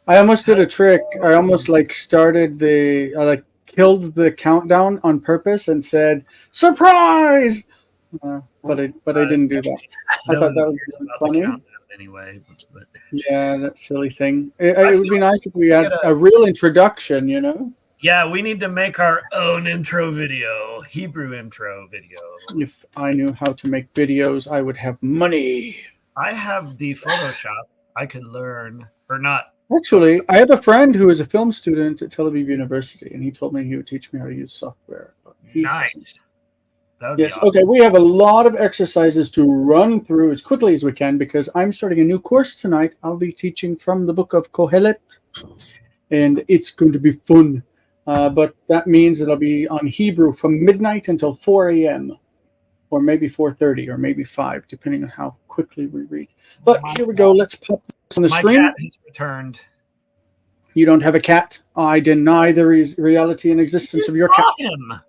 I almost did a trick. I almost like started I like killed the countdown on purpose and said surprise. But I didn't do that. I No thought one that would cares be about the funny. countdown anyway. But Yeah, that silly thing. I It would feel be like nice if we we had gotta, a real introduction, you know? yeah, we need to make our own intro video, Hebrew intro video. If I knew how to make videos, I would have money. I have the Photoshop. I could learn, or not Actually, Photoshop. I have a friend who is a film student at Tel Aviv University, and he told me he would teach me how to use software, but he hasn't. Nice. That would be Yes, awesome. okay, we have a lot of exercises to run through as quickly as we can because I'm starting a new course tonight. I'll be teaching from the book of Kohelet, and it's going to be fun. But that means that I'll be on Hebrew from midnight until 4 a.m., or maybe 4:30, or maybe 5, depending on how quickly we read. But here we go. Let's pop this on the My screen. cat has returned. You don't have a cat? I deny the reality and existence of your cat. Him.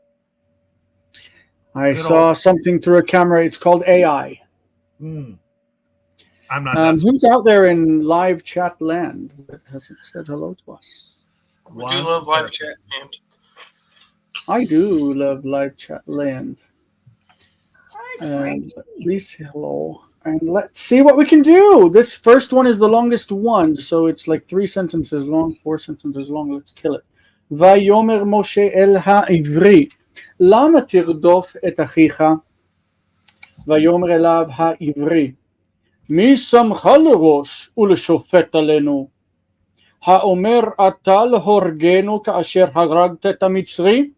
I Good saw old- something through a camera. It's called AI. I'm not. That Who's out there in live chat land that hasn't said hello to us? We do love live chat, and I do love live chat land. Please say hello. And let's see what we can do. This first one is the longest one, so it's like 3 sentences long, 4 sentences long. Let's kill it. ויאמר משה אל העברי, למה תרדוף את אחיך? ויאמר אליו העברי, מי שמך לראש ולשופט עלינו? האומר אתה להורגנו כאשר הרגת את המצרי?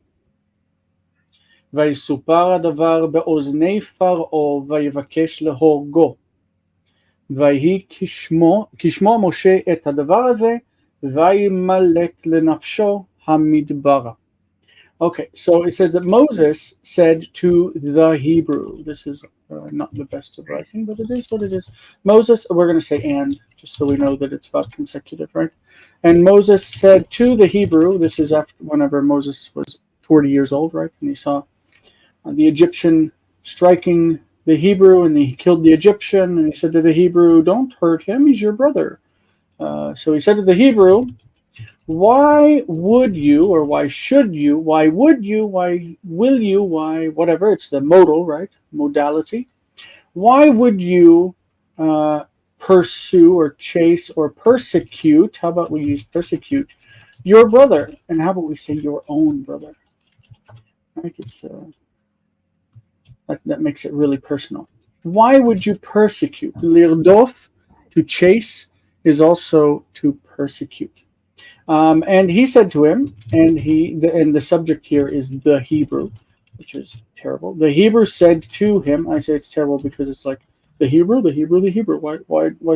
ויסופר הדבר באוזני פרעה ויבקש להורגו. ויהי כשמו משה את הדבר הזה וימלט לנפשו המדברה. Okay, so it says that Moses said to the Hebrew, this is not the best of writing, but it is what it is. Moses, we're going to say and, just so we know that it's about consecutive, right? And Moses said to the Hebrew, this is after whenever Moses was 40 years old, right? And he saw the Egyptian striking the Hebrew, and he killed the Egyptian, and he said to the Hebrew, don't hurt him, he's your brother. So he said to the Hebrew, why would you, or why should you, why would you, why will you, why whatever, it's the modal, right? Modality. Why would you pursue or chase or persecute, how about we use persecute, your brother? And how about we say your own brother? Right? It's that makes it really personal. Why would you persecute? Lirdof, to chase, is also to persecute. And he said to him, and the subject here is the Hebrew, which is terrible. The Hebrew said to him, I say it's terrible because it's like the Hebrew. Why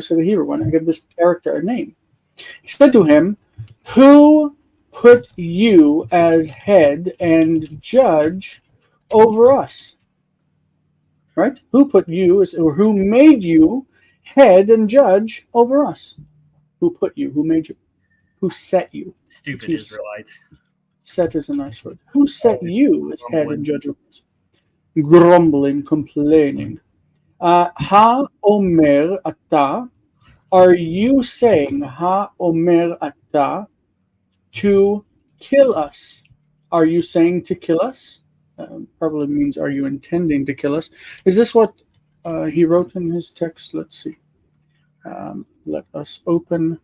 say the Hebrew? Why not give this character a name? He said to him, who put you as head and judge over us? Right? Who put you or who made you head and judge over us? Who put you? Who made you? Who set you? Stupid Israelites. Set is a nice word. Who set you as head and judge over us? Grumbling, complaining. Ha omer ata. Are you saying ha omer ata to kill us? Are you saying to kill us? Probably means are you intending to kill us? Is this what he wrote in his text? Let's see. Let us open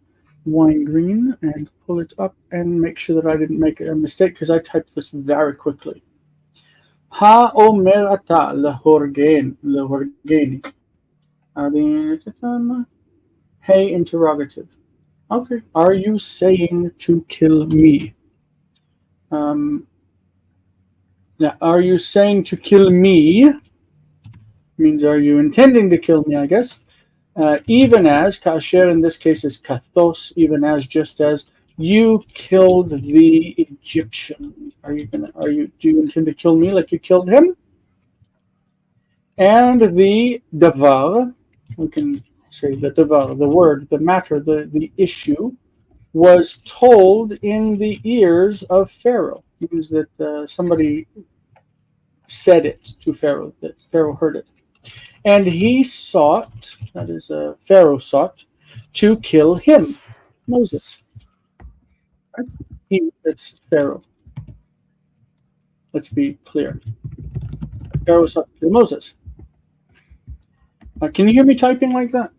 Weingreen and pull it up and make sure that I didn't make a mistake because I typed this very quickly. Ha omer ata lehorgeni. Hey, interrogative. Okay. Are you saying to kill me? Now, are you saying to kill me? Means are you intending to kill me, I guess. Even as, kasher in this case is kathos, even as, just as, you killed the Egyptian. Do you intend to kill me like you killed him? And the davar, we can say the davar, the word, the matter, the issue, was told in the ears of Pharaoh. It means that somebody said it to Pharaoh, that Pharaoh heard it. And he sought, that is, Pharaoh sought, to kill him, Moses. Right? It's Pharaoh. Let's be clear. Pharaoh was talking to Moses. Can you hear me typing like that?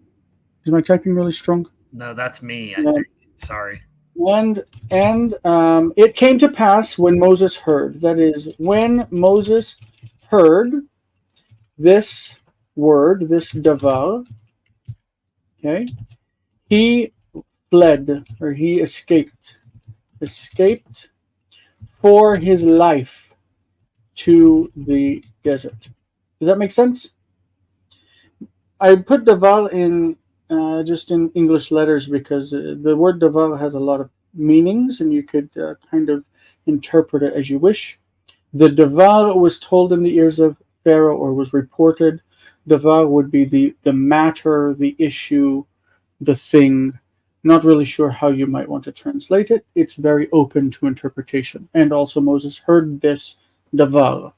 Is my typing really strong? No, that's me, I think. Sorry. And it came to pass when Moses heard. That is, when Moses heard this word, this davar, okay, he fled, or he escaped for his life to the desert. Does that make sense? I put davar in just in English letters because the word davar has a lot of meanings, and you could kind of interpret it as you wish. The davar was told in the ears of Pharaoh, or was reported. Davar would be the matter, the issue, the thing. Not really sure how you might want to translate it. It's very open to interpretation. And also Moses heard this davar.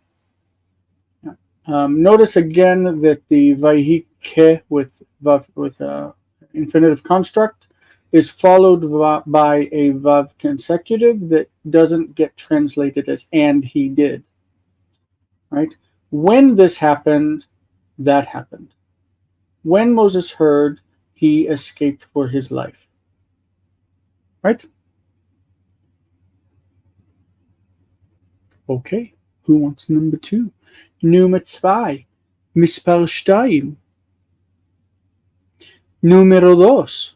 Notice again that the vayike with infinitive construct is followed by a vav consecutive that doesn't get translated as "and he did." Right? When this happened, that happened. When Moses heard, he escaped for his life. Right? Okay. Who wants number 2? Nummer 2. Mispar 2. Numero 2.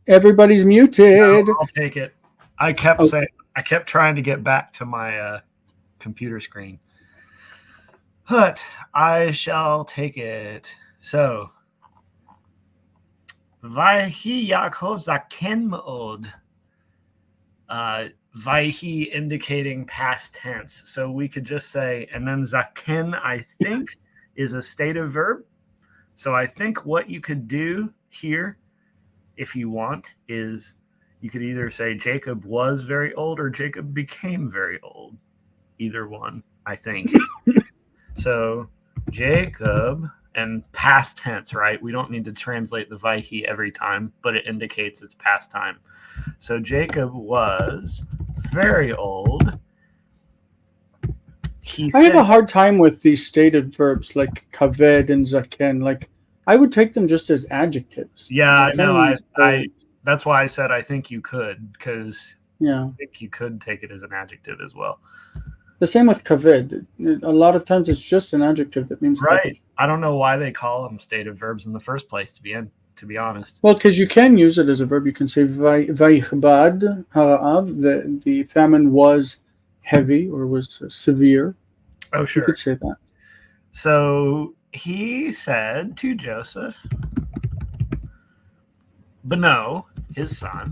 Everybody's muted. No, I'll take it. I kept trying to get back to my computer screen. But I shall take it. So, Vayhi Yaakov Zaken Ma'od. Vayhi indicating past tense. So we could just say, and then Zaken, I think, is a stative verb. So I think what you could do here, if you want, is you could either say Jacob was very old or Jacob became very old. Either one, I think. So Jacob, and past tense, right? We don't need to translate the Vayhi every time, but it indicates it's past time. So Jacob was very old. I have a hard time with these stated verbs like kaved and zaken. Like, I would take them just as adjectives. Yeah, Zaken no, means I that's why I said I think you could, because yeah, I think you could take it as an adjective as well. the same with kaved. A lot of times it's just an adjective that means Right. heavy. I don't know why they call them stative verbs in the first place, to be honest. Well, because you can use it as a verb. You can say vayichbad hara'av. The famine was heavy or was severe. Oh, sure. You could say that. So he said to Joseph, Beno, his son,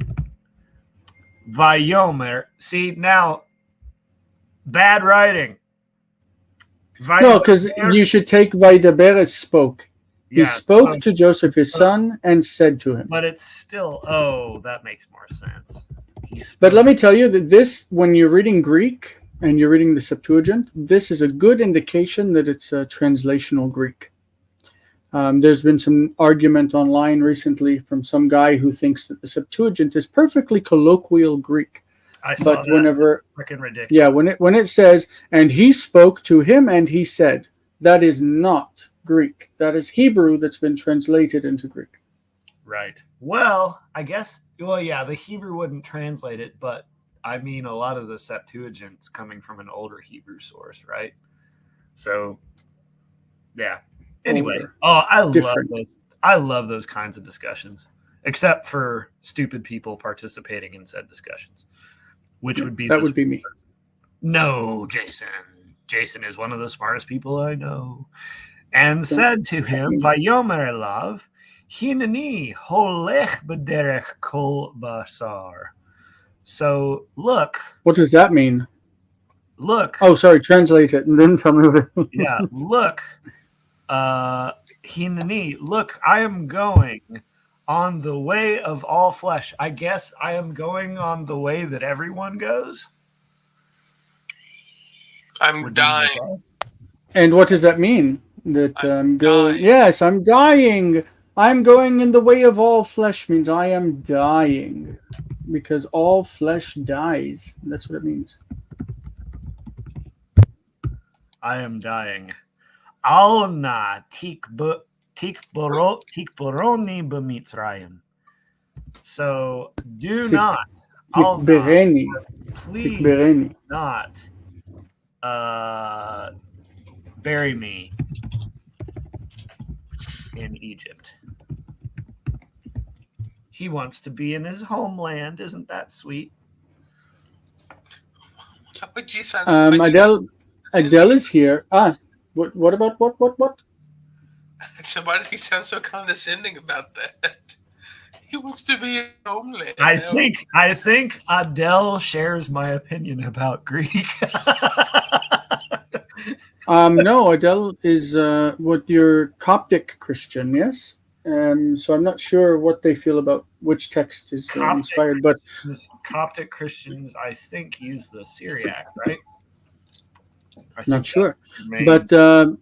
Vayomer. See, now, bad writing. No, because you should take Vaidaber as spoke. He spoke to Joseph, his son, and said to him. But it's still, that makes more sense. But let me tell you that this, when you're reading Greek and you're reading the Septuagint, this is a good indication that it's a translational Greek. There's been some argument online recently from some guy who thinks that the Septuagint is perfectly colloquial Greek. I saw that. Whenever, freaking ridiculous. Yeah, when it says, and he spoke to him and he said, that is not Greek. That is Hebrew that's been translated into Greek. Right. Well, I guess, the Hebrew wouldn't translate it, but I mean, a lot of the Septuagint's coming from an older Hebrew source, right? So, yeah. Anyway, I love those kinds of discussions, except for stupid people participating in said discussions, which would be would be me. No, Jason. Jason is one of the smartest people I know. And said to him, Vayomer elav, Hinani holech b'derech kol basar. So look. What does that mean? Look. Oh, sorry. Translate it and then tell me what it means. Yeah. Look. Hinani. Look, I am going on the way of all flesh. I guess I am going on the way that everyone goes. I'm dying. And what does that mean? That I'm going. Yes, I'm dying. I'm going in the way of all flesh means I am dying. Because all flesh dies. That's what it means. I am dying. Alna tikboroni b'mitzrayim. So do not, Alna, Tikbereni. please Tikbereni. not bury me in Egypt. He wants to be in his homeland. Isn't that sweet? But you sound Adele is here. What about what? So why did he sound so condescending about that? He wants to be in homeland. I think Adele shares my opinion about Greek. No, Adele is what your Coptic Christian, yes. So I'm not sure what they feel about which text is inspired, but Coptic Christians, I think, use the Syriac, right? Not sure, but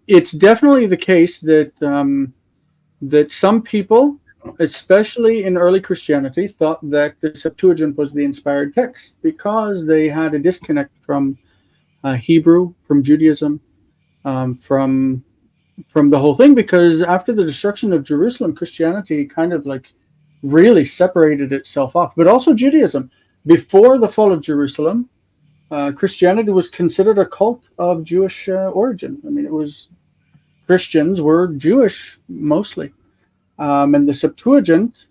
it's definitely the case that that some people, especially in early Christianity, thought that the Septuagint was the inspired text because they had a disconnect from Hebrew, from Judaism, from the whole thing. Because after the destruction of Jerusalem, Christianity kind of like really separated itself off, but also Judaism. Before the fall of Jerusalem, Christianity was considered a cult of Jewish origin. I mean, Christians were Jewish mostly. And the Septuagint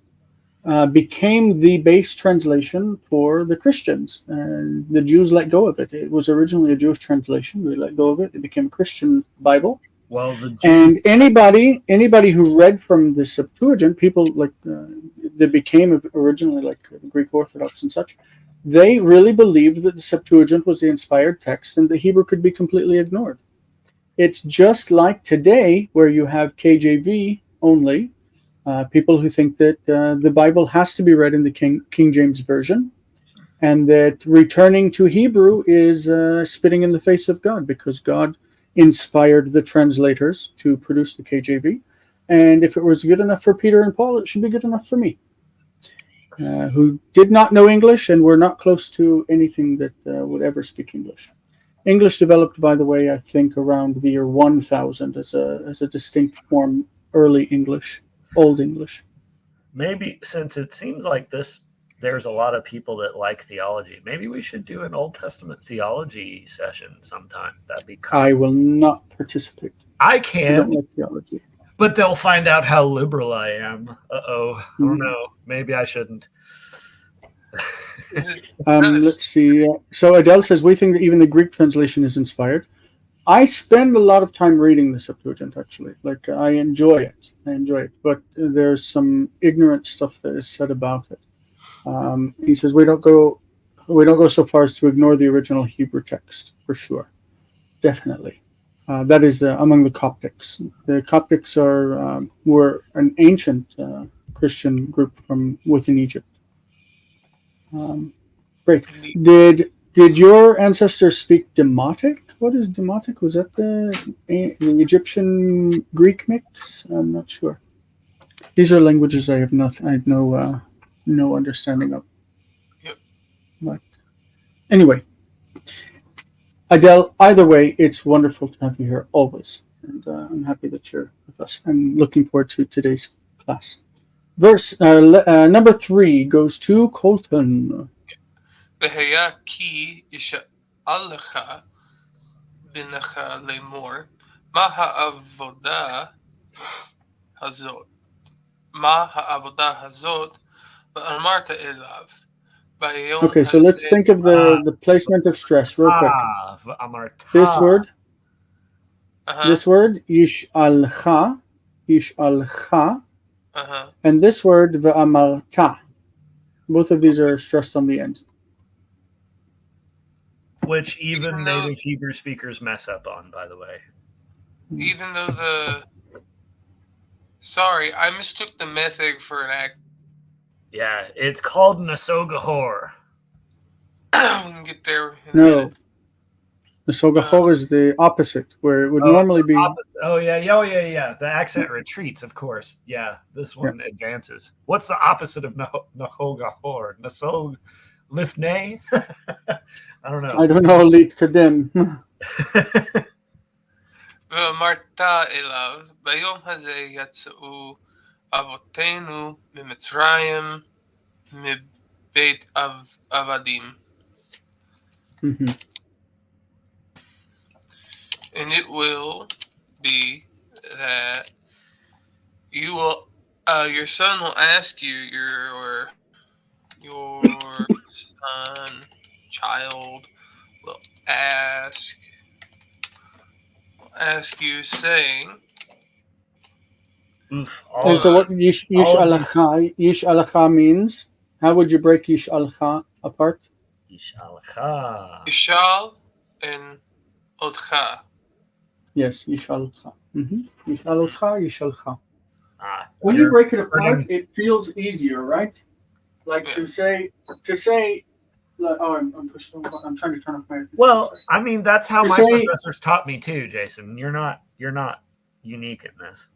became the base translation for the Christians. And the Jews let go of it. It was originally a Jewish translation. They let go of it. It became a Christian Bible. Well, and anybody who read from the Septuagint, people like that became originally like Greek Orthodox and such, they really believed that the Septuagint was the inspired text and the Hebrew could be completely ignored. It's just like today where you have KJV only, people who think that the Bible has to be read in the King James Version, and that returning to Hebrew is spitting in the face of God because God inspired the translators to produce the KJV. And if it was good enough for Peter and Paul, it should be good enough for me, who did not know English and were not close to anything that would ever speak English. English developed, by the way, I think around the year 1000 as a distinct form, early English, Old English. Maybe since it seems like there's a lot of people that like theology. Maybe we should do an Old Testament theology session sometime. That'd be cool. I will not participate. I can. I don't like theology. But they'll find out how liberal I am. I don't know. Maybe I shouldn't. Let's see. So Adele says, we think that even the Greek translation is inspired. I spend a lot of time reading the Septuagint, actually. Like, I enjoy it. But there's some ignorant stuff that is said about it. He says we don't go so far as to ignore the original Hebrew text, for sure. Definitely. That is among the Coptics. The Coptics were an ancient Christian group from within Egypt. Great. Did your ancestors speak Demotic? What is Demotic? Was that the Egyptian Greek mix? I'm not sure. These are languages I have no understanding of. Yep. But anyway, Adele, either way, it's wonderful to have you here always. And I'm happy that you're with us. I'm looking forward to today's class. Verse number 3 goes to Colton. והיה כי ישאל לך בנך לאמור, מה העבודה הזאת, ואמרת אליו. Okay, so let's think of the placement of stress real quick. This word, yish'alcha, and this word, ve'amarta. Both of these are stressed on the end. Which even native Hebrew speakers mess up on, by the way. Even though Sorry, I mistook the method for an act. Yeah, it's called Nasogahor. We can get there. No. Nesogachor is the opposite, where it would normally be. Oh yeah. The accent retreats, of course. Yeah, this one advances. What's the opposite of Nahogahor? Nasog Lifnei? I don't know. I don't know, Lit Kadem. ואמרת אליו, ביום הזה יצאו אבותינו ממצרים מבית עבדים. And it will be that you will, your son will ask you, your son, child will ask you, saying. And so what Yish Alacha means? How would you break Yish Alacha apart? Yish Alacha. Yishal and Odcha. Yes, Yishalcha. Yishalcha, Yishalcha. When you break it apart, it feels easier, right? Like to say. Like, I'm trying to turn off my. Well, I mean that's how my professors taught me too, Jason. You're not unique in this.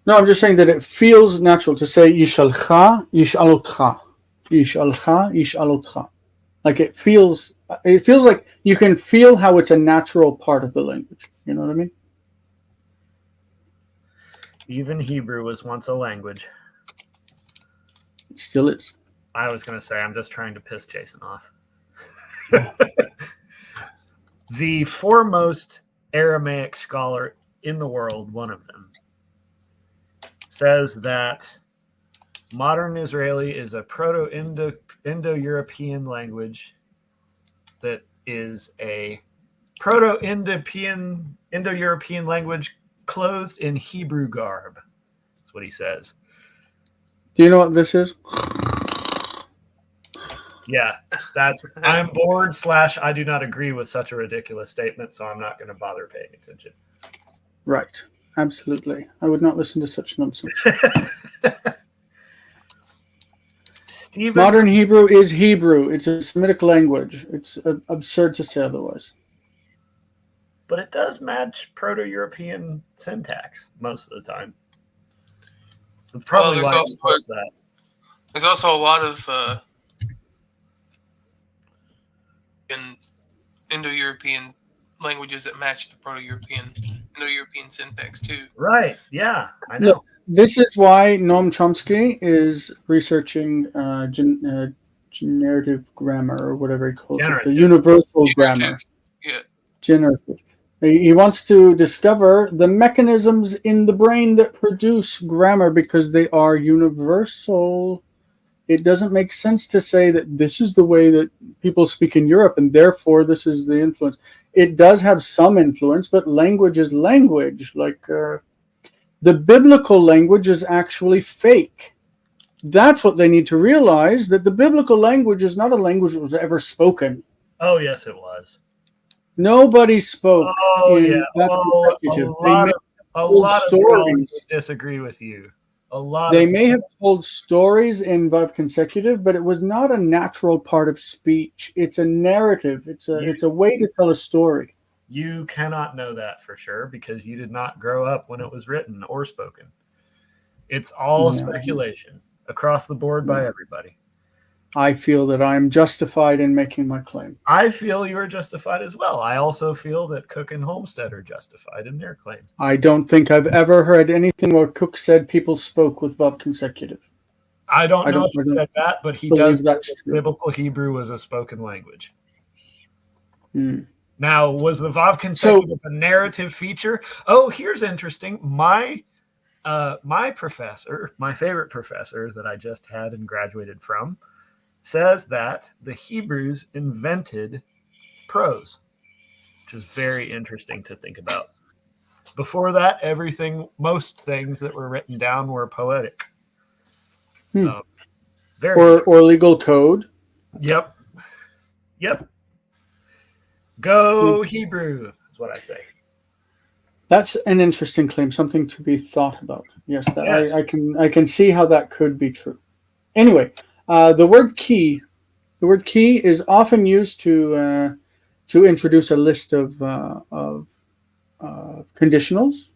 No, I'm just saying that it feels natural to say Yishalcha, Yishalotcha, Yishalcha, Yishalotcha. Like it feels like you can feel how it's a natural part of the language. You know what I mean? Even Hebrew was once a language. It still is. I was going to say, I'm just trying to piss Jason off. The foremost Aramaic scholar in the world, one of them, says that modern Israeli is a Proto-Indo-European language that is a Proto-Indo-European language clothed in Hebrew garb. That's what he says. Do you know what this is? Yeah, I'm bored / I do not agree with such a ridiculous statement, so I'm not going to bother paying attention. Right. Absolutely. I would not listen to such nonsense. Modern Hebrew is Hebrew. It's a Semitic language. It's absurd to say otherwise. But it does match Proto-European syntax most of the time. Probably there's also a lot of Indo-European languages that match the Indo-European syntax too. Right. Yeah, I know. Look, this is why Noam Chomsky is researching generative grammar, or whatever he calls it, the universal grammar. Yeah. Generative. He wants to discover the mechanisms in the brain that produce grammar because they are universal. It doesn't make sense to say that this is the way that people speak in Europe and therefore this is the influence. It does have some influence, but language is language. Like the biblical language is actually fake. That's what they need to realize, that the biblical language is not a language that was ever spoken. Oh, yes, it was. Nobody spoke. Oh, yeah. A lot of scholars disagree with you. They may have told stories in Vav consecutive, but it was not a natural part of speech. It's a narrative. It's a way to tell a story. You cannot know that for sure because you did not grow up when it was written or spoken. It's all speculation across the board by everybody. I feel that I am justified in making my claim. I feel you are justified as well. I also feel that Cook and Homestead are justified in their claims. I don't think I've ever heard anything where Cook said people spoke with Vav consecutive. I don't know if he said that, but he does say that biblical Hebrew was a spoken language. Now, was the Vav consecutive a narrative feature? Oh, here's interesting. My professor, my favorite professor that I just had and graduated from, says that the Hebrews invented prose, which is very interesting to think about. Before that, most things that were written down were poetic. Or legal code. Yep. Go Hebrew is what I say. That's an interesting claim, something to be thought about. Yes, I can see how that could be true. Anyway, the word key is often used to to introduce a list of conditionals.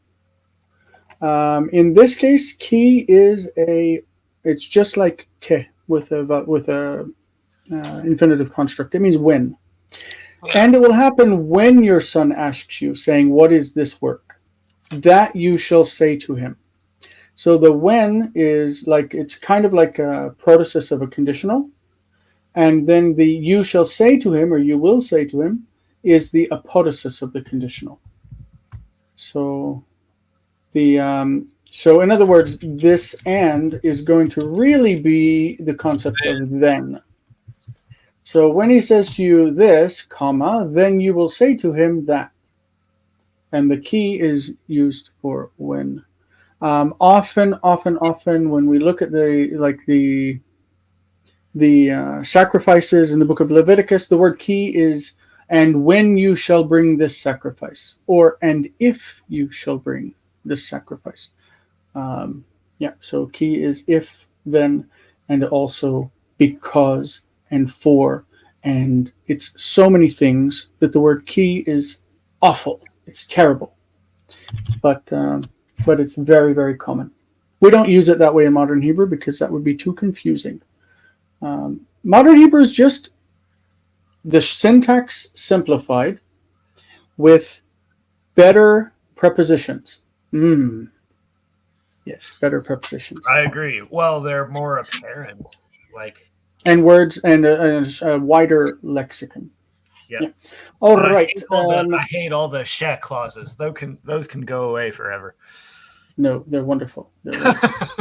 In this case, ki is it's just like ke with a infinitive construct. It means when. Yeah. And it will happen when your son asks you, saying, "What is this work?" That you shall say to him. So the when is like, it's kind of like a protasis of a conditional. And then the you shall say to him, or you will say to him, is the apodosis of the conditional. So so in other words, this and is going to really be the concept of then. So when he says to you this, comma, then you will say to him that. And the key is used for when. Often, when we look at the sacrifices in the book of Leviticus, the word key is, and when you shall bring this sacrifice, or and if you shall bring this sacrifice. So key is if, then, and also because and for, and it's so many things that the word key is awful. It's terrible, but it's very, very common. We don't use it that way in modern Hebrew because that would be too confusing. Modern Hebrew is just the syntax simplified with better prepositions. Yes, better prepositions. I agree. Well, they're more apparent, and words and a wider lexicon. Yeah. All right. I hate all the "she" clauses. Those can go away forever. No, they're wonderful.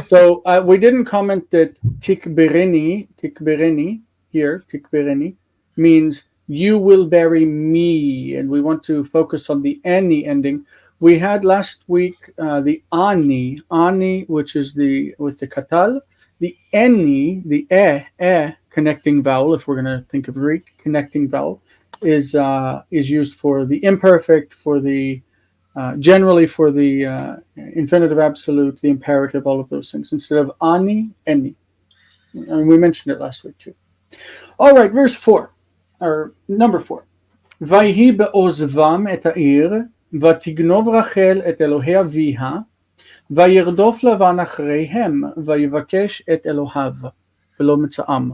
So we didn't comment that tikbereni here, tikbereni, means you will bury me, and we want to focus on the any ending. We had last week the ani, which is with the katal, the any, the connecting vowel. If we're going to think of Greek, connecting vowel is used for the imperfect, for the generally for the infinitive absolute, the imperative, all of those things, instead of ani, any. And we mentioned it last week too. All right, verse 4, or number 4. ויהי בעוזבם את העיר, ותגנוב רחל את אלוהי אביה, וירדוף לבן אחריהם, ויבקש את אלוהיו, ולא מצאם.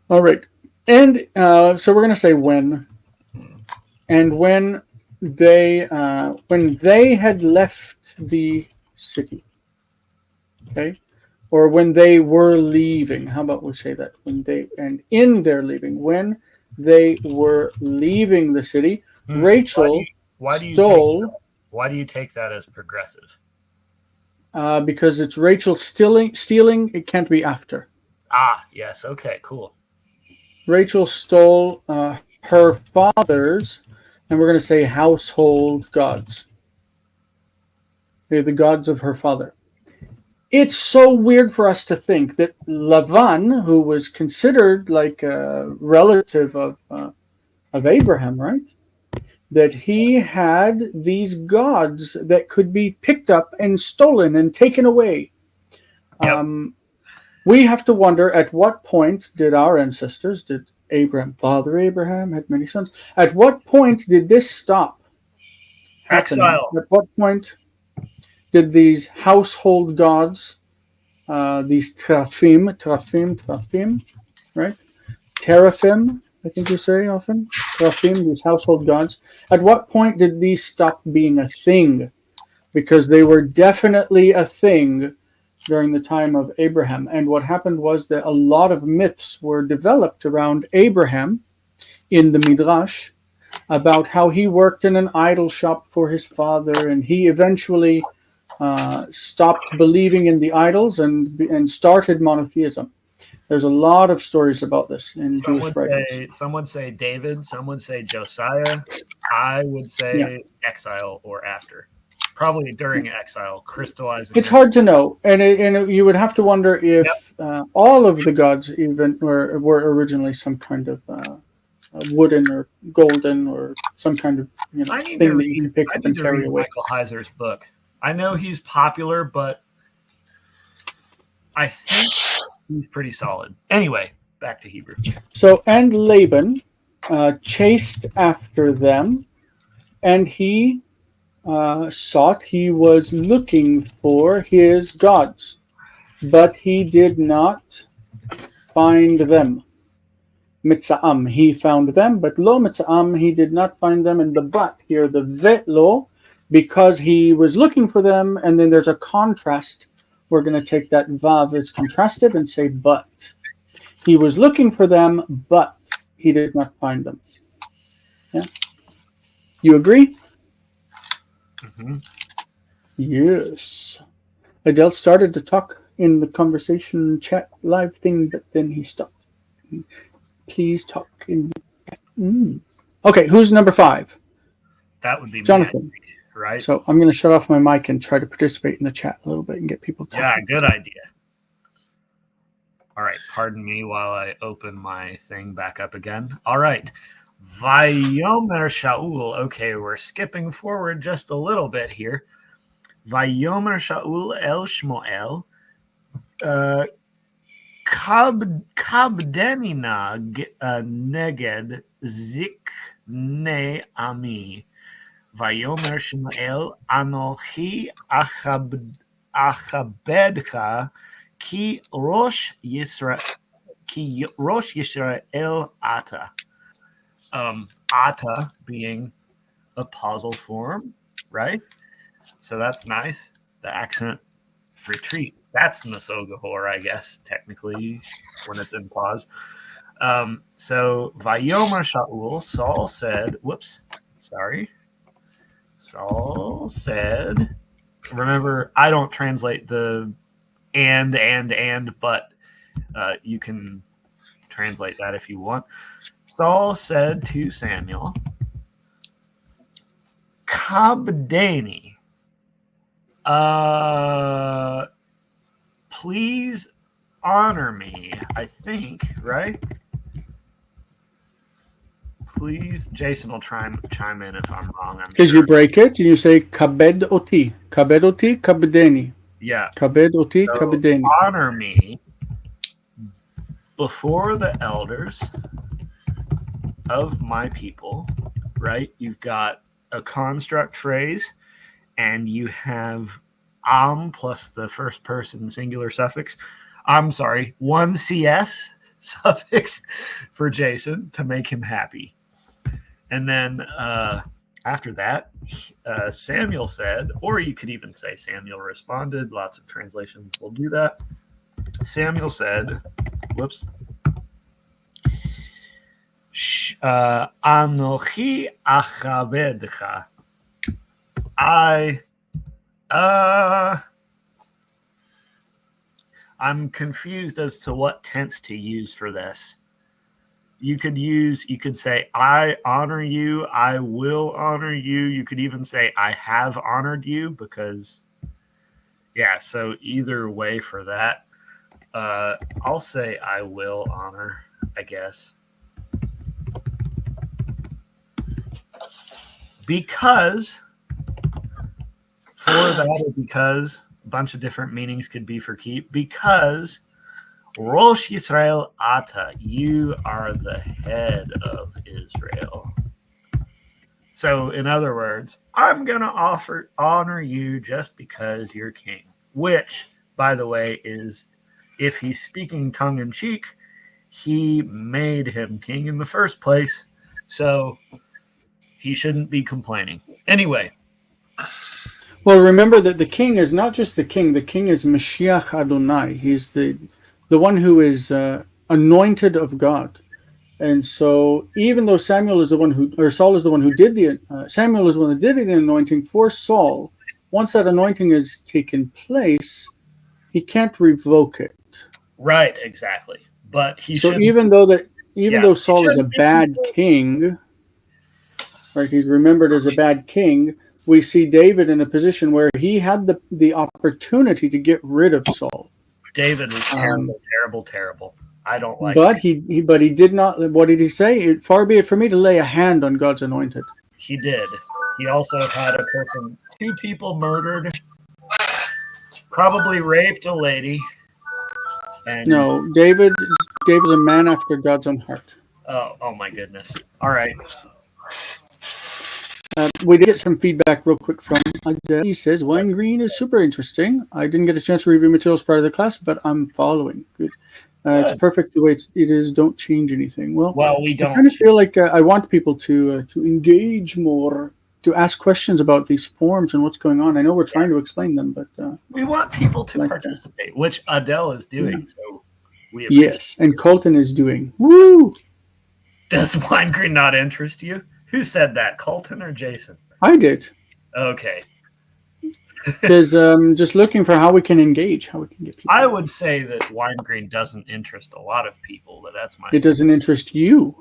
All right, and so we're going to say when. And when they had left the city, okay, or when they were leaving. How about we say that? When they're leaving, when they were leaving the city, Rachel stole. Why do you take that as progressive? Because it's Rachel stealing. It can't be after. Yes. Okay. Cool. Rachel stole her father's. And we're going to say household gods. They're the gods of her father. It's so weird for us to think that Lavan, who was considered like a relative of Abraham, right? That he had these gods that could be picked up and stolen and taken away. Yep. We have to wonder, at what point did our ancestors, Father Abraham had many sons. At what point did this stop happening? Exile. At what point did these household gods, these trafim, right? Teraphim, I think you say often. Trafim, these household gods. At what point did these stop being a thing? Because they were definitely a thing during the time of Abraham. And what happened was that a lot of myths were developed around Abraham in the Midrash about how he worked in an idol shop for his father, and he eventually stopped believing in the idols and started monotheism. There's a lot of stories about this in Jewish writings. Some would say David, some would say Josiah. I would say exile or after. Probably during exile, crystallizing. It's hard to know, and you would have to wonder if all of the gods even were originally some kind of wooden or golden or some kind of thing that you can pick up and carry away. Michael Heiser's book. I know he's popular, but I think he's pretty solid. Anyway, back to Hebrew. So, and Laban, chased after them, and he he was looking for his gods, but he did not find them. Mitza'am, he found them, but lo mitza'am, he did not find them. And the but here, the vetlo, because he was looking for them, and then there's a contrast. We're going to take that vav as contrasted and say but. He was looking for them, but he did not find them. Yeah? You agree? Mm-hmm. Yes. Adele started to talk in the conversation chat live thing, but then he stopped. Please talk. Okay, who's number 5? That would be Jonathan. Me, I think, right? So I'm going to shut off my mic and try to participate in the chat a little bit and get people talking. Yeah, good idea. All right, pardon me while I open my thing back up again. All right. Vayomer Shaul. Okay, we're skipping forward just a little bit here. Vayomer Shaul el Shmuel. Kabdenina neged zikne ami. Vayomer Shmuel anochi achabedcha ki rosh Yisrael ata. Ata being a pausal form, right? So that's nice. The accent retreats. That's Nasogahor, I guess, technically, when it's in pause. So Vayomer Shaul, Saul said, Saul said, remember, I don't translate the and, but you can translate that if you want. Saul said to Samuel, Kabdani, please honor me, I think, right? Please, Jason will chime in if I'm wrong. Because you break it, and you say kabed oti, kabedeni. Yeah. Kabed oti, So kabedeni. honor me before the elders of my people, right? You've got a construct phrase, and you have plus the first person singular suffix. One CS suffix for Jason to make him happy. And then after that, Samuel said, or you could even say Samuel responded. Lots of translations will do that. Samuel said, Anochi achabedcha. I'm confused as to what tense to use for this. You could say, I honor you, I will honor you. You could even say, I have honored you, because, yeah, so either way for that. I'll say I will honor, I guess. Because, a bunch of different meanings could be for keep, because Rosh Yisrael Ata, you are the head of Israel. So, in other words, I'm going to honor you just because you're king. Which, by the way, is, if he's speaking tongue-in-cheek, he made him king in the first place. So, he shouldn't be complaining. Anyway. Well, remember that the king is not just the king. The king is Mashiach Adonai. He's the one who is anointed of God. And so, even though Saul is the one who did Samuel is the one who did the anointing for Saul. Once that anointing has taken place, he can't revoke it. Right, exactly. But even though Saul is a bad king, right? He's remembered as a bad king. We see David in a position where he had the opportunity to get rid of Saul. David was terrible. I don't like but him. But he did not. What did he say? Far be it for me to lay a hand on God's anointed. He did. He also had 2 people murdered, probably raped a lady. And no, David's a man after God's own heart. Oh my goodness. All right. We did get some feedback real quick from Adele. He says, Weingreen is super interesting. I didn't get a chance to review materials prior to the class, but I'm following. Good. It's perfect the way it is. Don't change anything. Well, We I don't. kind of feel like I want people to engage more, to ask questions about these forms and what's going on. I know we're trying to explain them, but We want people to like participate, which Adele is doing. So we appreciate yes, and Colton is doing. Woo! Does Weingreen not interest you? Who said that, Colton or Jason? I did. Okay. Because just looking for how we can engage, how we can get people. I would say that Weingreen doesn't interest a lot of people, but that's my. It doesn't interest you.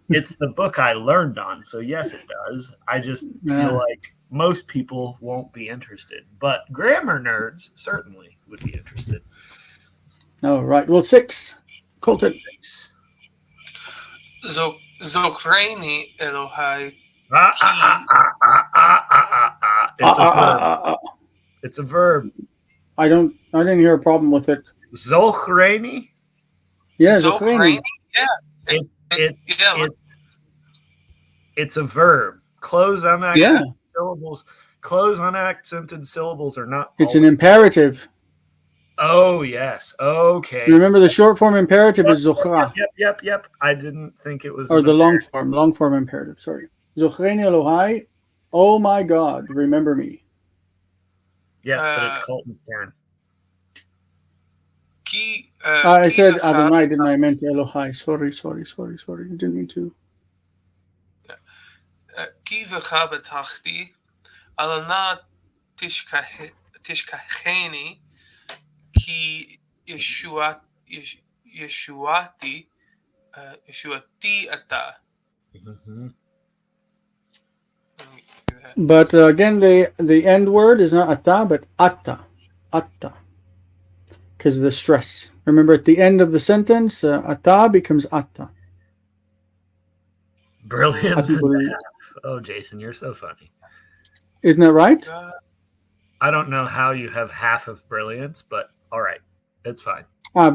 It's the book I learned on, so yes, it does. I just feel like most people won't be interested, but grammar nerds certainly would be interested. All right. Well, 6. Colton. Zokraini Elohai. It's a verb. I didn't hear a problem with it. Zochreni? Yeah, Zokraini. Zochreni. It's a verb. Close unaccented syllables. Close unaccented syllables are not. It's an imperative. Oh yes. Okay. Remember the short form imperative is zochra. Yep. I didn't think it was. Or the long form imperative. Sorry. Zochreni Elohai. Oh my God, remember me. Yes, but it's Colton's turn. I said Adonai, didn't I? I meant Elohai. Sorry. I didn't mean to. Ki v'cha b'tachti, alana tishkacheni, ki Yeshuati ata. Mm-hmm. But again, the end word is not ata, but atta. Because of the stress. Remember, at the end of the sentence, ata becomes atta. Brilliance. Oh, Jason, you're so funny. Isn't that right? I don't know how you have half of brilliance, but all right. It's fine.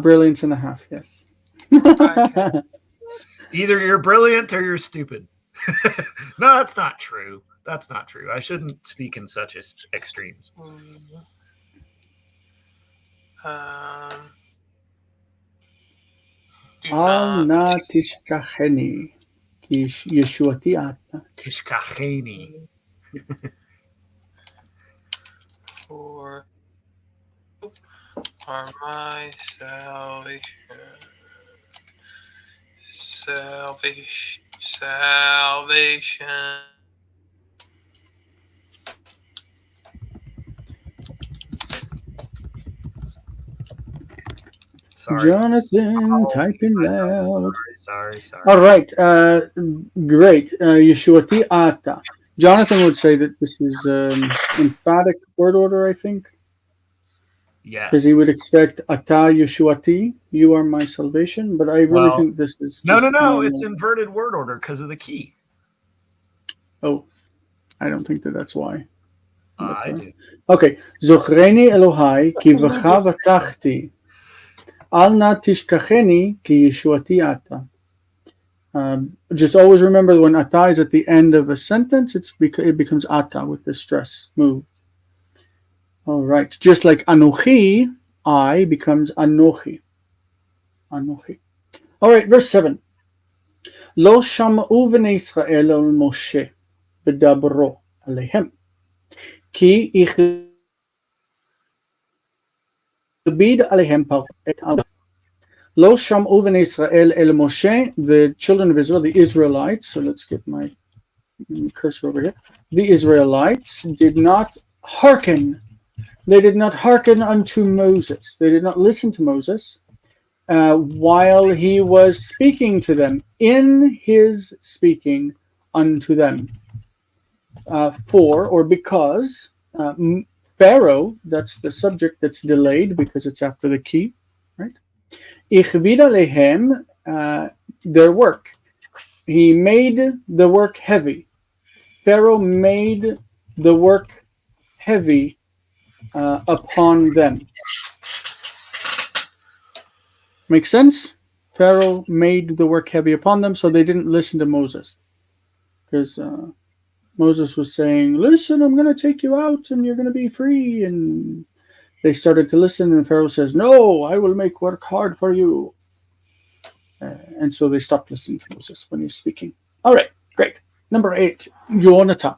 Brilliance and a half, yes. Either you're brilliant or you're stupid. No, that's not true. I shouldn't speak in such extremes. Al na tishkacheni. Yeshuati ata. Tishkacheni. For are my salvation. Sorry. Jonathan, typing loud. Sorry. All right, great. Yeshuati ata. Jonathan would say that this is emphatic word order, I think. Yes. Because he would expect ata Yeshuati, you are my salvation. But I really think this is just no. It's inverted word order because of the key. Oh, I don't think that's why. I do. Okay. Zochreni Elohai ki v'cha v'tachti. Al na tishkacheni ki Yeshuati ata. Just always remember when ata is at the end of a sentence, it becomes ata with the stress move. All right. Just like anochi, I becomes anochi. All right, verse 7. Lo sham'u bnei Israel al Moshe b'dabro alehem. Ki ichbid alehem par et al. Lo sham'u bnei Israel el Moshe, the children of Israel, the Israelites. So let's get my cursor over here. The Israelites did not hearken. They did not hearken unto Moses. They did not listen to Moses while he was speaking to them, in his speaking unto them. Because Pharaoh, that's the subject that's delayed because it's after the key, right? Ichvid alehem, their work. He made the work heavy. Pharaoh made the work heavy upon them. Make sense? Pharaoh made the work heavy upon them, so they didn't listen to Moses. Because Moses was saying, listen, I'm going to take you out and you're going to be free. And they started to listen, and Pharaoh says, no, I will make work hard for you. And so they stopped listening to Moses when he's speaking. All right, great. Number 8, Jonathan.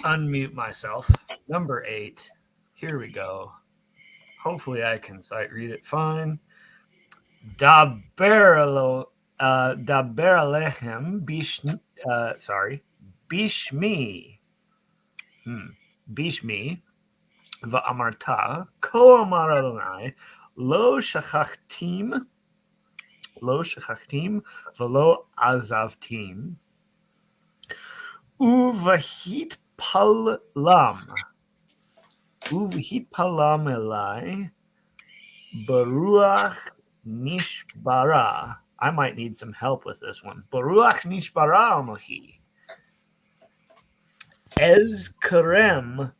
Unmute myself. Number 8. Here we go. Hopefully I can sight read it fine. Daber alechem bishmi. Bishmi va'amarta ko amar Adonai lo shachachtim v'lo azavtim uvahit palam elai baruach nishbara. I might need some help with this one. Baruach nishbara anohi ez karem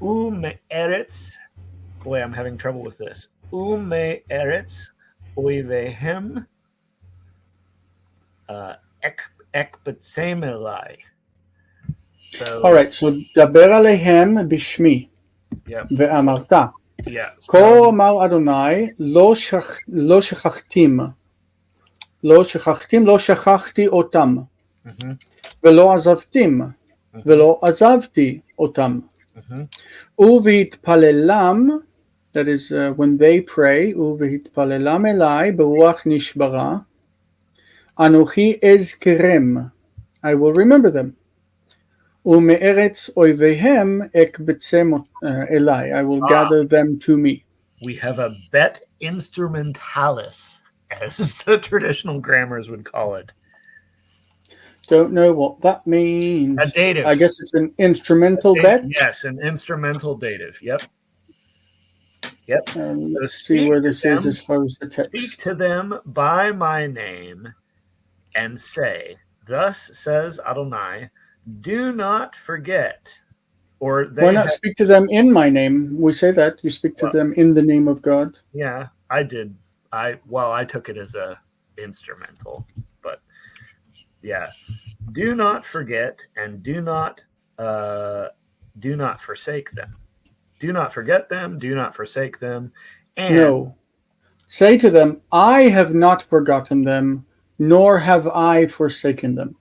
ume'eretz. Boy, I'm having trouble with this. Ume'eretz oivehem ekbetzem elai. So, all right, so Daber Alehem Bishmi Ve'amarta Ko Amar Adonai Lo Shechachtim Lo Shechachti Otam Velo Azavtim Velo Azavti Otam Uvitpalelam, that is when they pray, Uvitpalelam Elai Beruach Nishbara Anochi Ezkerem, I will remember them. Ume'eretz oivehem ekbetzem elai, I will gather them to me. We have a bet instrumentalis, as the traditional grammars would call it. Don't know what that means. A dative. I guess it's an instrumental bet. Yes, an instrumental dative. Yep. Let's see where this is as far as the text. Speak to them by my name and say, thus says Adonai, do not forget. Or they why not speak to them in my name? We say that. You speak to them in the name of God. Yeah, I did. I took it as a instrumental, but yeah. Do not forget and do not forsake them. Do not forget them, do not forsake them. And no. Say to them, I have not forgotten them, nor have I forsaken them.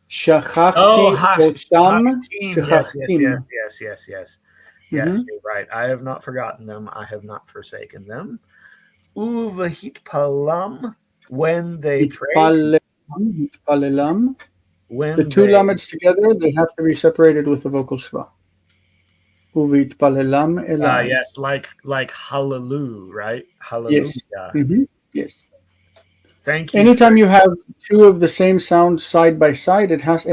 Shachachti otam shachachtim. Yes. Yes, you're right. I have not forgotten them. I have not forsaken them. Uvahit palam, when they pray. When the two lamets together, they have to be separated with the vocal shva. Uvit palelam elai. Yes, like hallelujah, right? Hallelujah. Yes. Mm-hmm. Yes. Thank you. Anytime you have two of the same sound side by side, it has a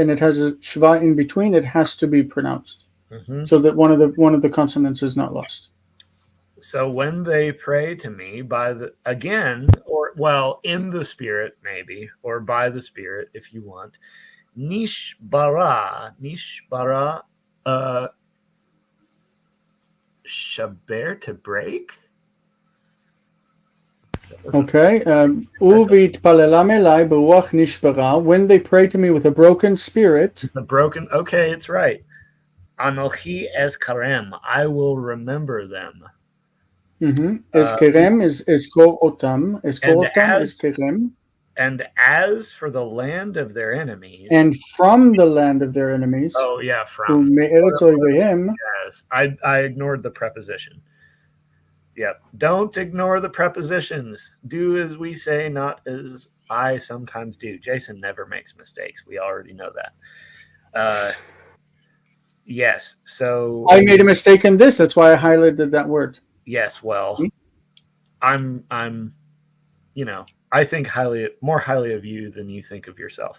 shva in between. It has to be pronounced so that one of the consonants is not lost. So when they pray to me in the spirit maybe, or by the spirit if you want, nishbara, shaber, to break. Okay. Uvit palelam elai beruach nishbara. When they pray to me with a broken spirit. Okay, it's right. Anochi es karem. I will remember them. Eskerem is eskor otam. Eskor otam eskerem. And as for the land of their enemies. And from the land of their enemies. Oh, yeah, from. Yes, I ignored the preposition. Yep. Don't ignore the prepositions. Do as we say, not as I sometimes do. Jason never makes mistakes. We already know that. Yes. So I made a mistake in this. That's why I highlighted that word. Yes. Well, I'm, I think more highly of you than you think of yourself.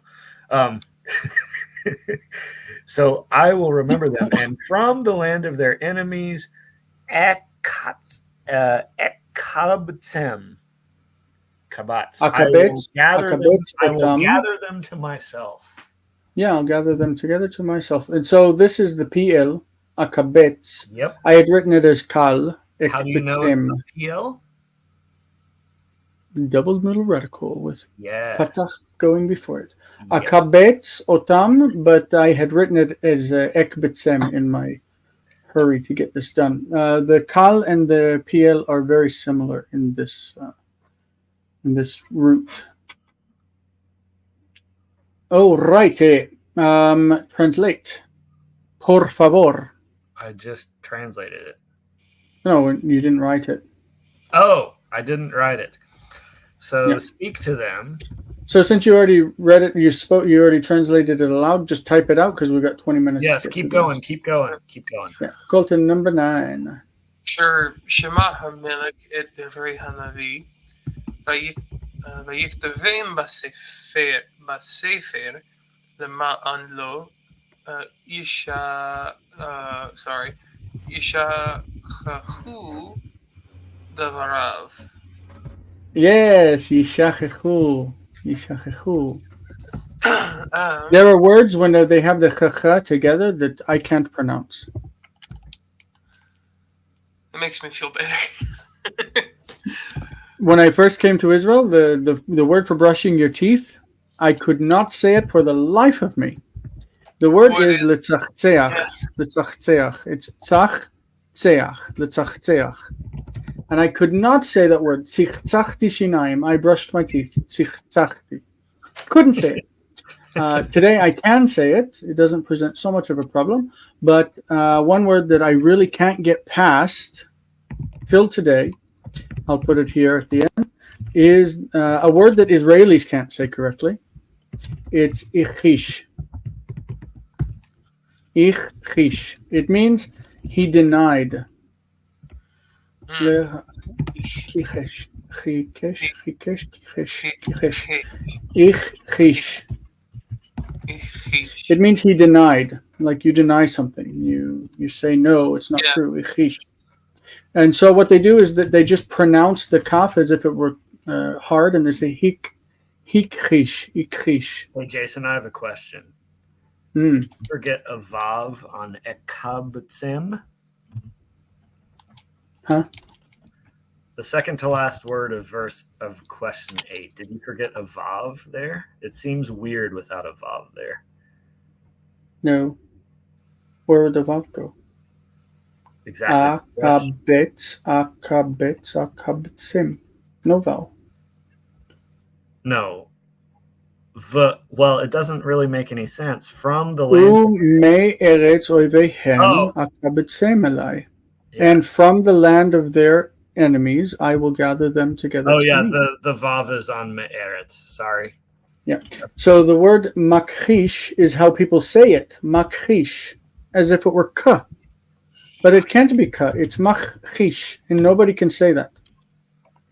So I will remember them. And from the land of their enemies, kabatz. I will gather them to myself. Yeah, I'll gather them together to myself. And so this is the PL, akabetz. Yep. I had written it as kal. How do you know it's Ekbetsem. the PL? Double middle radical with Yes. patach going before it. Yep. Akabetz otam, but I had written it as ekbetsem in my hurry to get this done. The kal and the PL are very similar in this root. Oh, right. Translate. Por favor. I just translated it. No, you didn't write it. Oh, I didn't write it. So Yeah. speak to them. So since you already read it, you already translated it aloud, just type it out because we've got 20 minutes. Yes, to get keep through going, this. keep going, keep going. Yeah. Colton, number 9. Sure, Shema HaMelech et Devrei HaNavi, ויכתבם בספר למען לו ישכחו דבריו. Yes, yishachechu. Yishachechu. There are words when they have the chacha together that I can't pronounce. It makes me feel better. When I first came to Israel, the word for brushing your teeth, I could not say it for the life of me. The word What is is- letzachzeach. Yeah. Letzachzeach. It's tzach tzeach. Letzachzeach. And I could not say that word. Tzichtzachti shinaim. I brushed my teeth. Tzichtzachti. Couldn't say it. Today I can say it. It doesn't present so much of a problem. But one word that I really can't get past till today, I'll put it here at the end, is a word that Israelis can't say correctly. It's ichish. Ichish. It means he denied. Chichesh. Chikesh. Chikesh. Chichesh. Chichesh. Ichish. It means he denied. Like you deny something. You say no, it's not true. Ichish. And so what they do is that they just pronounce the kaf as if it were hard, and they say hikchish. Hey, Jason, I have a question. Forget a vav on ekabtzim. Huh? The second to last word of question 8. Did you forget a vav there? It seems weird without a vav there. No. Where would the vav go? Exactly. Akabetzim. No vowel. No. Well, it doesn't really make any sense. From the land. And from the land of their enemies, I will gather them together. Oh, yeah, the vav is on me'eretz. Sorry. Yeah. So the word makhish is how people say it. Makhish. As if it were ka. But it can't be ka. It's makhish. And nobody can say that.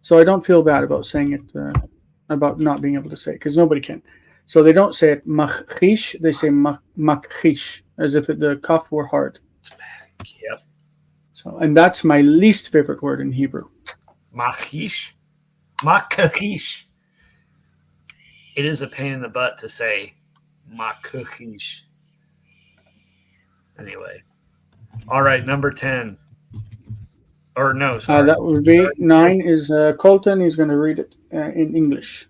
So I don't feel bad about saying it, about not being able to say it, because nobody can. So they don't say it makhish. They say makhish. As if the kaf were hard. Yep. So, and that's my least favorite word in Hebrew. Makhish. Makhish. It is a pain in the butt to say makhish. Anyway. All right, number 10. Or no, sorry. That would be 9 is Colton. He's going to read it in English.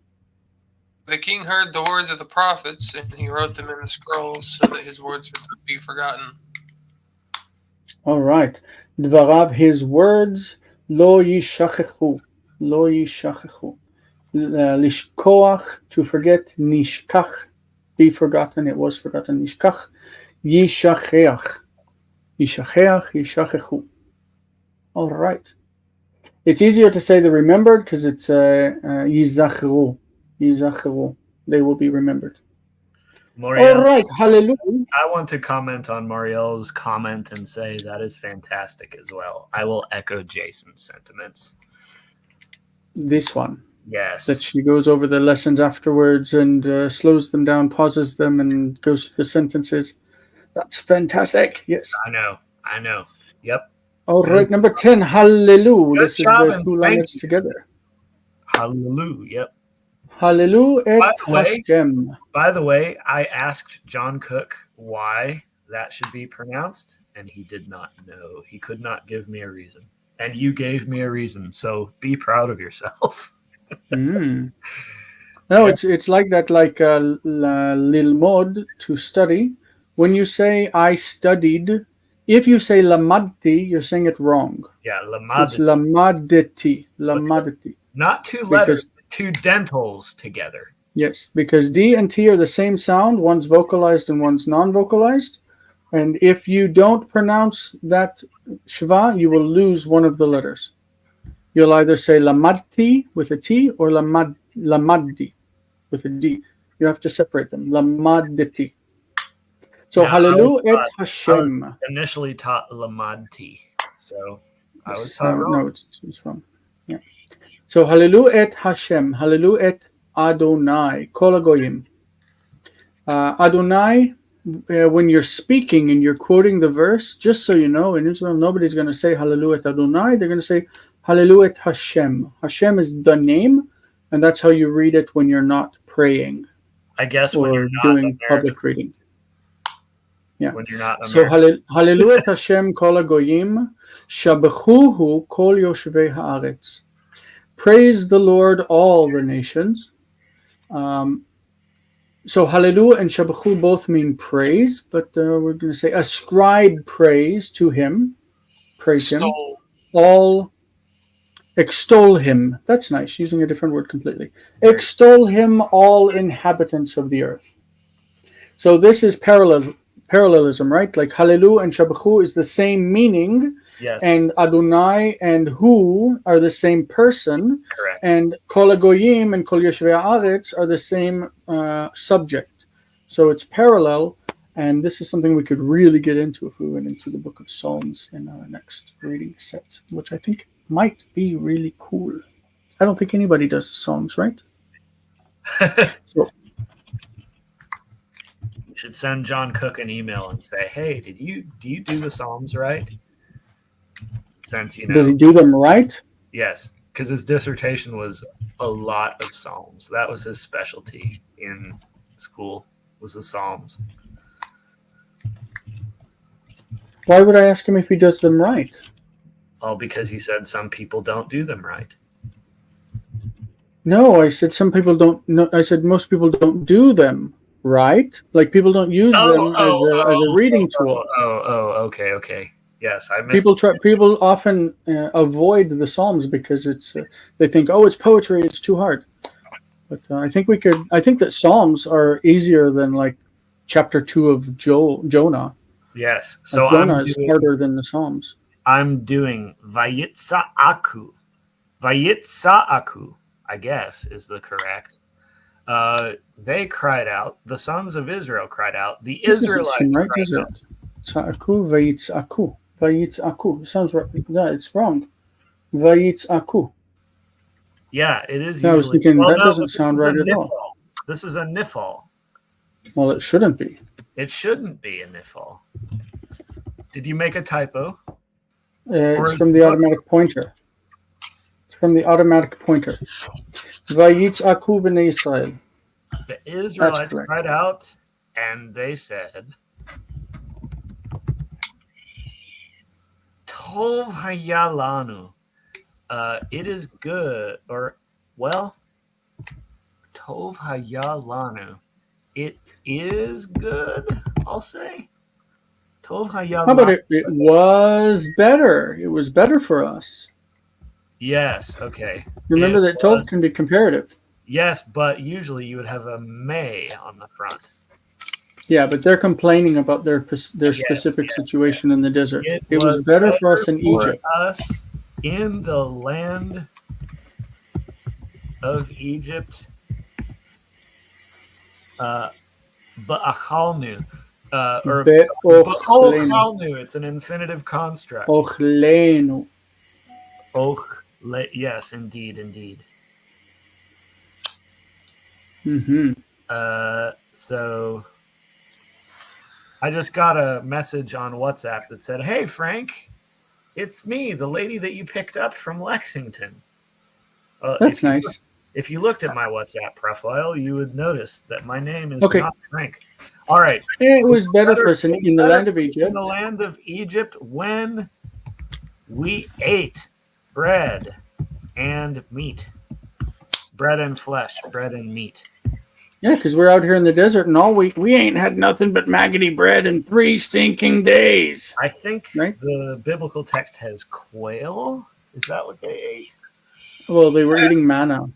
The king heard the words of the prophets, and he wrote them in the scrolls so that his words would not be forgotten. All right. Dvarav, his words, lo yishachechu. Lo yishachechu. Lishkoach, to forget. Nishkach, be forgotten. It was forgotten. Nishkach. Yishacheach. Yishacheach, yishachechu. All right. It's easier to say the remembered because it's yizacheru. Yizacheru. They will be remembered. Moriel, all right. Hallelujah. I want to comment on Moriel's comment and say that is fantastic as well. I will echo Jason's sentiments. This one. Yes. That she goes over the lessons afterwards and slows them down, pauses them, and goes through the sentences. That's fantastic. Yes. I know. Yep. All right, number 10, Hallelujah. This is the two lines together. Hallelujah. Yep. Hallelujah et Hashem. By the way, I asked John Cook why that should be pronounced, and he did not know. He could not give me a reason. and you gave me a reason. So be proud of yourself. Mm. No, it's like that, like lilmod, to study. When you say I studied, if you say lamadti, you're saying it wrong. Yeah, It's lamadti. lamadti. Not two Because- letters, two dentals together. Yes, because D and T are the same sound. One's vocalized and one's non-vocalized. And if you don't pronounce that shva, you will lose one of the letters. You'll either say lamadti with a T or lamaddi with a D. You have to separate them. Lamadti. So Now, hallelu et I was Hashem. initially taught lamadti, so I was taught wrong. No, it's wrong. Yeah. So hallelu et Hashem. Hallelu et Adonai. Kol hagoyim. Adonai, when you're speaking and you're quoting the verse, just so you know, in Israel, nobody's going to say hallelu et Adonai. They're going to say hallelu et Hashem. Hashem is the name, and that's how you read it when you're not praying. I guess or when you're not doing American, public reading. Yeah. when you're not So American. hallelu et Hashem kol hagoyim, shabechuhu kol yoshvei haaretz. Praise the Lord, all the nations. So hallelu and shabechu both mean praise, but we're going to say ascribe praise to him. Praise him. All extol him. That's nice, using a different word completely. Extol him, all inhabitants of the earth. So this is parallelism, right? Like hallelu and shabechu is the same meaning, Yes, and Adonai and Hu are the same person, correct. and Kol hagoyim and Kol yoshvei haaretz are the same subject. So it's parallel, and this is something we could really get into if we went into the book of Psalms in our next reading set, which I think might be really cool. I don't think anybody does the Psalms, right? So, You should send John Cook an email and say, "Hey, do you do the Psalms right?" Since does he do them right? yes, because his dissertation was a lot of Psalms. That was his specialty in school, was the Psalms. Why would I ask him if he does them right? All because you said some people don't do them right. No, I said some people don't. No, I said most people don't do them right. Like people don't use them as a reading tool. Okay. Yes, I missed. People often avoid the Psalms because it's they think, oh, it's poetry, it's too hard. But I think that Psalms are easier than like chapter 2 of Jonah. Yes, so Jonah is harder than the Psalms. I'm doing Vayitza'aku. Vayitza'aku, I guess, is the correct. They cried out. The sons of Israel cried out. The Israelites seem right, cried does out. it? Tza'aku, vayitz'aku. Vayitz'aku. Sounds right. No, it's wrong. Vayitz'aku. Yeah, it is. Yeah, I was usually. thinking that no, doesn't this sound is a right at nifal. all. This is a nifal. Well, it shouldn't be. It shouldn't be a nifal. Did you make a typo? It's from the automatic pointer. It's from the automatic pointer. Vayitz'aku b'nei Yisrael. The Israelites correct. cried out, and they said, Tov hayalanu. It is good, or, well, Tov hayalanu. It is good, I'll say. Tov hayalanu. How about it? It was better. It was better for us. Yes, okay. Remember It that Tov was- can be comparative. Yes, but usually you would have a may on the front. Yeah, but they're complaining about their specific situation in the desert. It was better for us in Egypt. Us in the land of Egypt. Ba'achalnu. Or Be'ochlenu. Ba'ochalnu. It's an infinitive construct. Ochlenu. Yes, indeed. Mm-hmm. So I just got a message on WhatsApp that said, "Hey Frank, it's me, the lady that you picked up from Lexington." That's nice. If you looked at my WhatsApp profile, you would notice that my name is Okay. not Frank. All right. It was better for us in the land of Egypt. In the land of Egypt when we ate bread and meat. Bread and flesh, bread and meat. Yeah, because we're out here in the desert and all week we ain't had nothing but maggoty bread in 3 stinking days. I think Right? the biblical text has quail. Is that what they ate? Well, they were eating manna.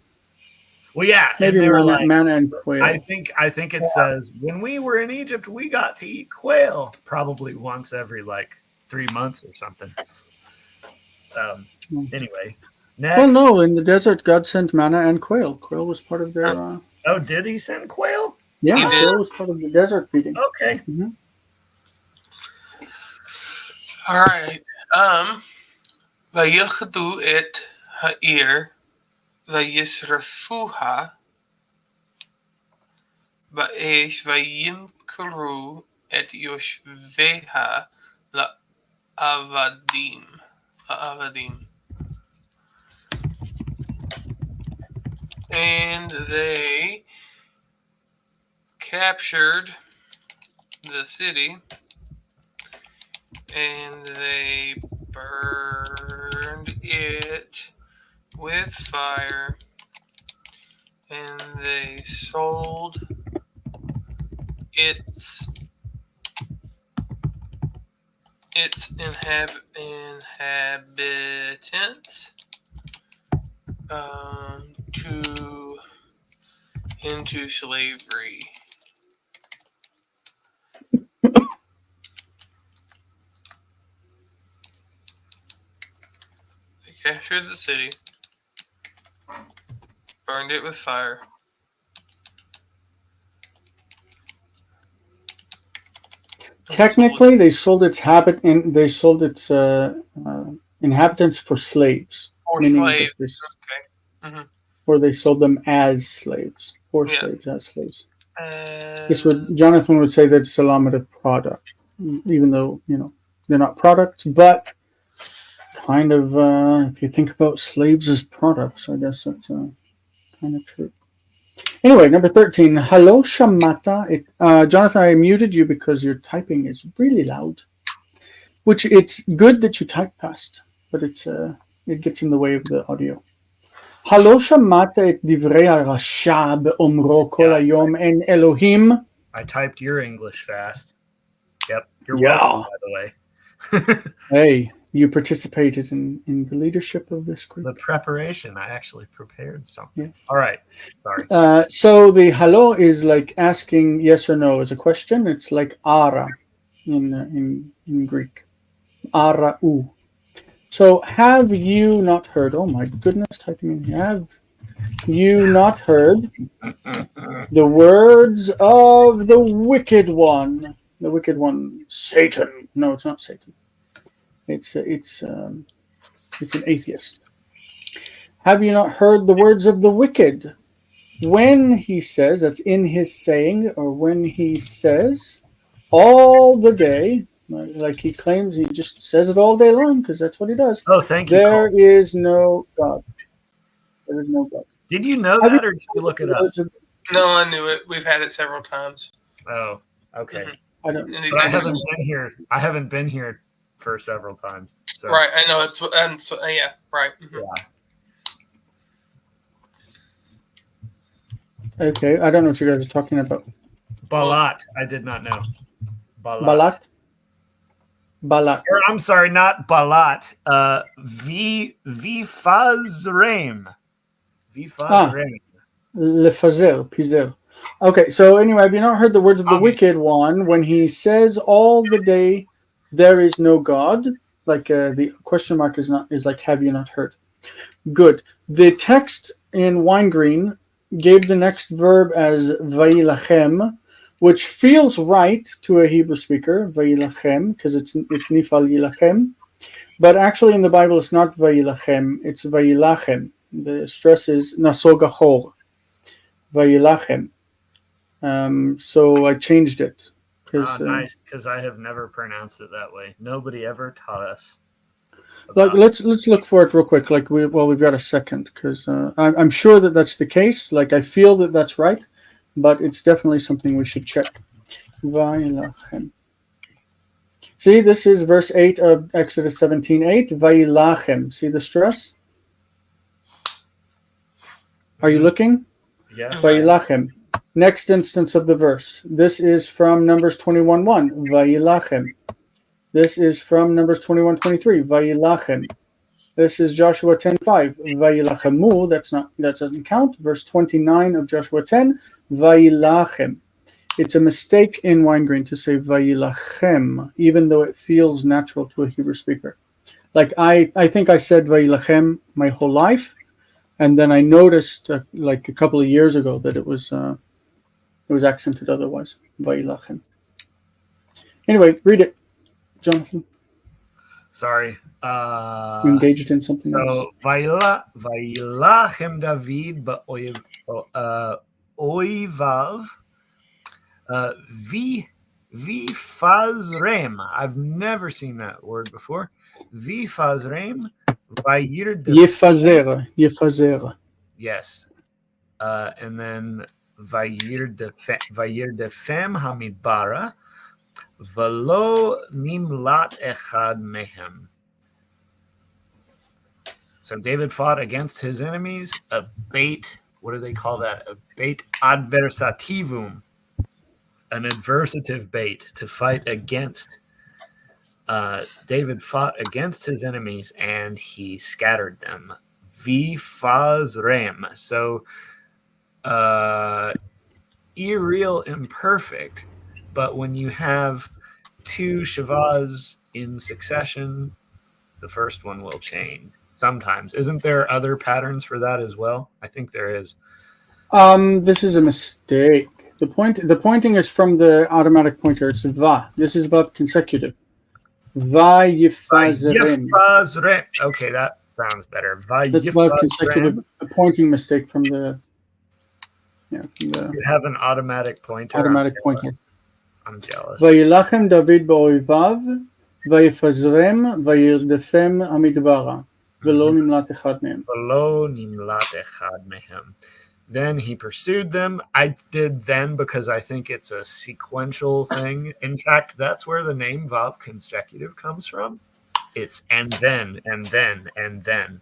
Well, yeah, Maybe and they were manna and quail. I think it says when we were in Egypt, we got to eat quail probably once every 3 months or something. Anyway, next. Well, no, in the desert, God sent manna and quail. Quail was part of their. Oh, did he send quail? Yeah, quail was part of the desert feeding. Okay. Mm-hmm. All right. ויחדו את העיר וישרפוה באש וימכרו את יושביה לעבדים. And they captured the city and they burned it with fire, and they sold its inhabitants into slavery. Captured the city, burned it with fire. Technically, they sold its inhabitants for slaves. Or slaves. Okay. Mm-hmm. Or they sold them as slaves. Or slaves as slaves. Jonathan would say that it's a limited product, even though they're not products, but kind of, if you think about slaves as products, I guess that's kind of true. Anyway, number 13. Hello, Shamata. Jonathan, I muted you because your typing is really loud. Which it's good that you type fast, but it gets in the way of the audio. Hello, Shamata et divrei harasha be'omro kol hayom en Elohim. I typed your English fast. Yep. You're welcome, by the way. Hey, you participated in the leadership of this group. The preparation. I actually prepared something. Yes. All right. Sorry. So the hello is like asking yes or no as a question. It's like ara in Greek. Ara u. So have you not heard? Oh my goodness, typing in here. Have you not heard the words of the wicked one? The wicked one, Satan. No, it's not Satan. It's an atheist. Have you not heard the words of the wicked? When he says, that's in his saying, or when he says, all the day, like he claims, he just says it all day long, because that's what he does. Oh, thank you. There is no God. There is no God. Did you know that, or did you look it up? No, I knew it. We've had it several times. Oh, okay. Mm-hmm. I don't. But I haven't been here. I haven't been here for several times. So. Right, I know it's and so yeah, right. Mm-hmm. Yeah. Okay, I don't know what you guys are talking about. Balat, I did not know. Balat. Or, I'm sorry, not Balat. Vifazreim. Vifazreim. Lefazer, pizer. Okay, so anyway, have you not heard the words of the wicked one when he says all the day there is no God? Like the question mark is like have you not heard? Good. The text in Weingreen gave the next verb as vayilachem, which feels right to a Hebrew speaker, vayilachem, because it's nifal yilachem. But actually in the Bible it's not vayilachem, it's vayilachem. The stress is nasogachor, vayilachem. So I changed it. Nice, because I have never pronounced it that way. Nobody ever taught us. Let's look for it real quick. We've got a second, because I'm sure that that's the case. Like I feel that that's right, but it's definitely something we should check. Vayilachem. See, this is verse 8 of Exodus 17:8. Vayilachem. See the stress? Are you looking? Yes. Vayilachem. Next instance of the verse. This is from Numbers 21:1. Vayilachem. This is from Numbers 21:23. Vayilachem. This is Joshua 10:5. Vayilachemu. That doesn't count. Verse 29 of Joshua 10. Vayilachem. It's a mistake in Weingreen to say Vayilachem, even though it feels natural to a Hebrew speaker. Like I think I said Vayilachem my whole life, and then I noticed like a couple of years ago that it was accented otherwise. Vayilachem. Anyway, read it, Jonathan. Sorry. You engaged in something else. So Vayilachem David ba'oivav vifazrem. I've never seen that word before. Vifazrem Yefazer. Yes. And then Vayirdefem hamidbara velo nimlat echad mehem. So David fought against his enemies, a bait, what do they call that? A bait adversativum, an adversative bait to fight against. David fought against his enemies and he scattered them. Vifazrem. So irreal imperfect, but when you have two shavaz in succession, the first one will change. Sometimes. Isn't there other patterns for that as well? I think there is. This is a mistake. The pointing is from the automatic pointer. It's va. This is about consecutive. Va yifazrem. Okay, that sounds better. That's about consecutive. A pointing mistake from the. You have an automatic pointer. Automatic pointer. I'm jealous. Vayilachem David ba'oivav, vayifazrem, vayirdefem amidbara. Then he pursued them. I did then because I think it's a sequential thing. In fact, that's where the name Vav consecutive comes from. It's and then, and then, and then.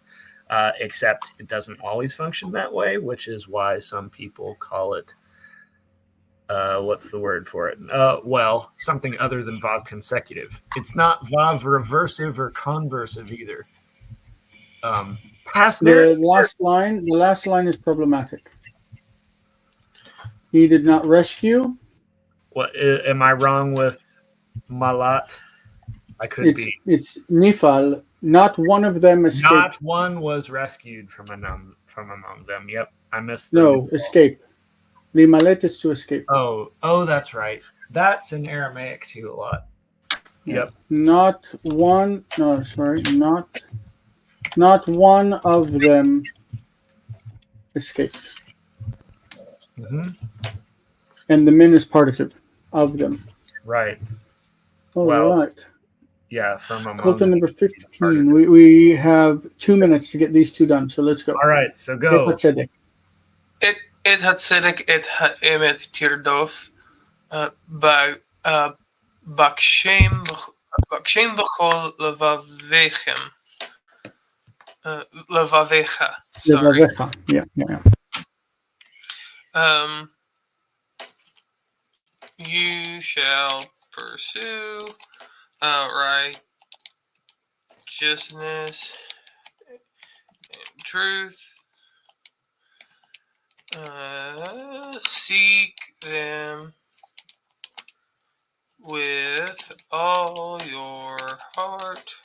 Except it doesn't always function that way, which is why some people call it, what's the word for it? Well, something other than Vav consecutive. It's not Vav reversive or conversive either. The last line is problematic. He did not rescue. What am I wrong with Malat? I could be. It's Nifal. Not one of them escaped. Not one was rescued from among them. Yep, I missed. No, escape. Limalet is to escape. Oh, that's right. That's in Aramaic too a lot. Yep. Not one. No, sorry, not one of them escaped. Mm-hmm. And the min is partitive of them. Right. All right. Yeah, from among Quote number 15. We have 2 minutes to get these two done, so let's go. All right, so go. Et hatzedek et ha'emet tirdof bakshem b'chol levavechem. Levavecha. Sorry. Levavecha. Yeah. You shall pursue righteousness and truth. Seek them with all your heart.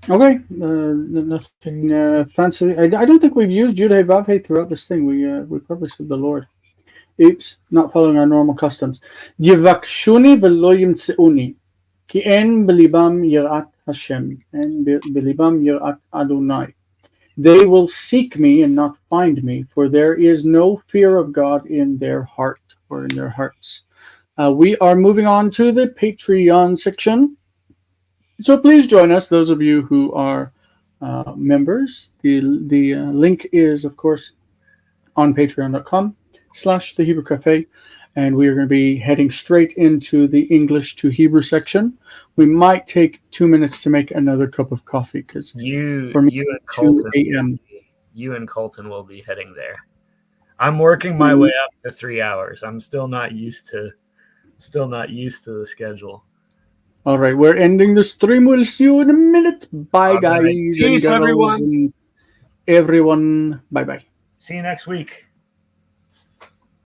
Okay, nothing fancy. I don't think we've used Yud Hey Vav Hey throughout this thing. We probably said the Lord. Oops, not following our normal customs. Yivakshuni velo yimtzeuni, ki en belibam yirat Hashem, en belibam yirat Adonai. They will seek me and not find me, for there is no fear of God in their heart or in their hearts. We are moving on to the Patreon section. So please join us, those of you who are members. The link is, of course, on patreon.com/The Hebrew Cafe. And we are going to be heading straight into the English to Hebrew section. We might take 2 minutes to make another cup of coffee because for me, You and 2 Colton, a.m. you and Colton will be heading there. I'm working my way up to 3 hours. I'm still not used to the schedule. All right, we're ending the stream. We'll see you in a minute. Bye, All right. guys Peace, and girls everyone. and everyone. Bye-bye. See you next week.